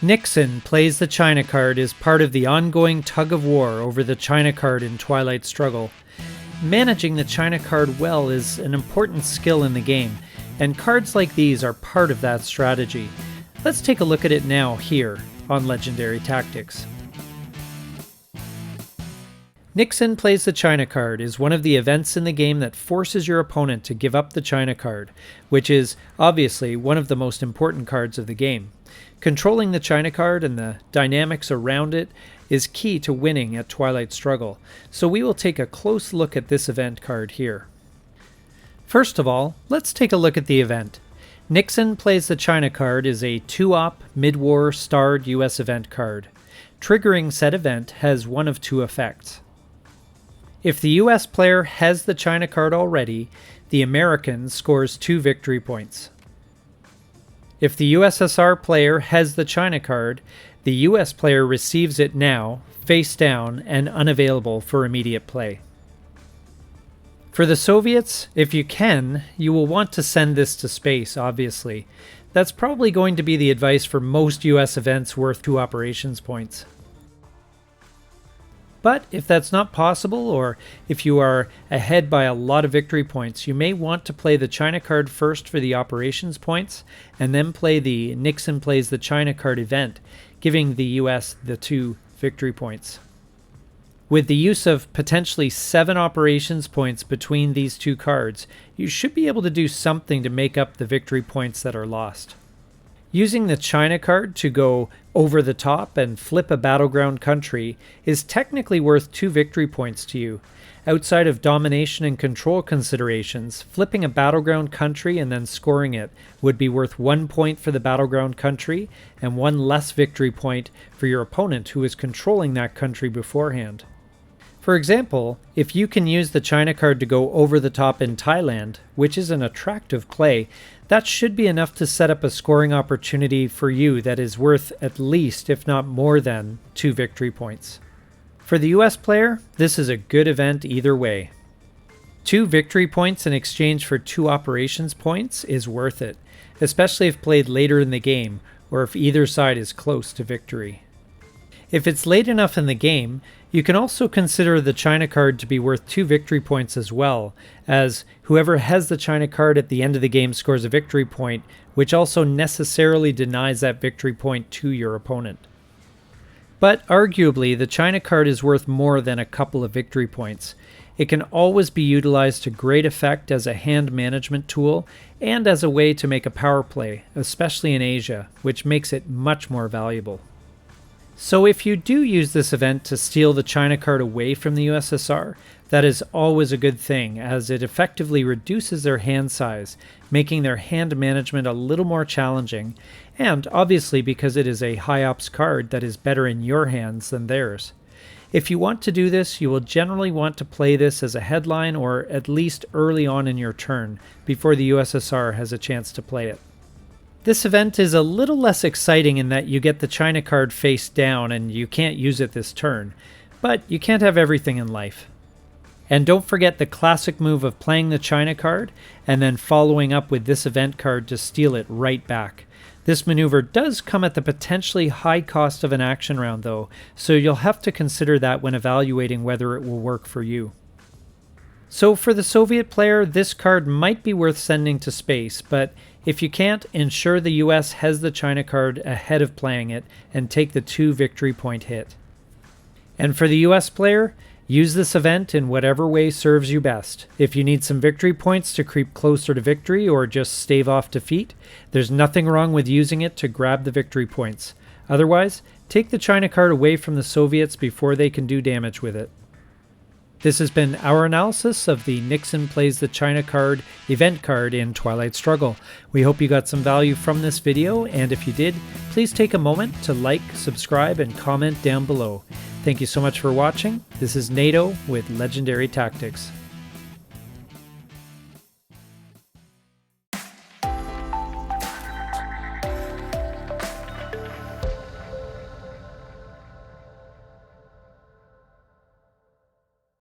Nixon plays the China card as part of the ongoing tug of war over the China card in Twilight Struggle. Managing the China card well is an important skill in the game, and cards like these are part of that strategy. Let's take a look at it now here on Legendary Tactics. Nixon plays the China card is one of the events in the game that forces your opponent to give up the China card, which is obviously one of the most important cards of the game. Controlling the China card and the dynamics around it is key to winning at Twilight Struggle, so we will take a close look at this event card here. First of all, let's take a look at the event. Nixon plays the China card is a 2-op, mid-war starred US event card. Triggering said event has one of two effects. If the US player has the China card already, the American scores 2 victory points. If the USSR player has the China card, the US player receives it now, face down, and unavailable for immediate play. For the Soviets, if you can, you will want to send this to space, obviously. That's probably going to be the advice for most US events worth 2 operations points. But if that's not possible, or if you are ahead by a lot of victory points, you may want to play the China card first for the operations points, and then play the Nixon plays the China card event, giving the US the 2 victory points. With the use of potentially 7 operations points between these 2 cards, you should be able to do something to make up the victory points that are lost. Using the China card to go over the top and flip a battleground country is technically worth 2 victory points to you. Outside of domination and control considerations, flipping a battleground country and then scoring it would be worth 1 point for the battleground country and 1 less victory point for your opponent who is controlling that country beforehand. For example, if you can use the China card to go over the top in Thailand, which is an attractive play, that should be enough to set up a scoring opportunity for you that is worth at least, if not more than, 2 victory points. For the US player, this is a good event either way. 2 victory points in exchange for 2 operations points is worth it, especially if played later in the game or if either side is close to victory. If it's late enough in the game, you can also consider the China card to be worth 2 victory points as well, as whoever has the China card at the end of the game scores a victory point, which also necessarily denies that victory point to your opponent. But arguably, the China card is worth more than a couple of victory points. It can always be utilized to great effect as a hand management tool and as a way to make a power play, especially in Asia, which makes it much more valuable. So if you do use this event to steal the China card away from the USSR, that is always a good thing, as it effectively reduces their hand size, making their hand management a little more challenging, and obviously because it is a high ops card that is better in your hands than theirs. If you want to do this, you will generally want to play this as a headline or at least early on in your turn, before the USSR has a chance to play it. This event is a little less exciting in that you get the China card face down and you can't use it this turn, but you can't have everything in life. And don't forget the classic move of playing the China card and then following up with this event card to steal it right back. This maneuver does come at the potentially high cost of an action round though, so you'll have to consider that when evaluating whether it will work for you. So for the Soviet player, this card might be worth sending to space, but if you can't, ensure the US has the China card ahead of playing it and take the 2 victory point hit. And for the US player, use this event in whatever way serves you best. If you need some victory points to creep closer to victory or just stave off defeat, there's nothing wrong with using it to grab the victory points. Otherwise, take the China card away from the Soviets before they can do damage with it. This has been our analysis of the Nixon plays the China card event card in Twilight Struggle. We hope you got some value from this video, and if you did, please take a moment to like, subscribe, and comment down below. Thank you so much for watching. This is NATO with Legendary Tactics.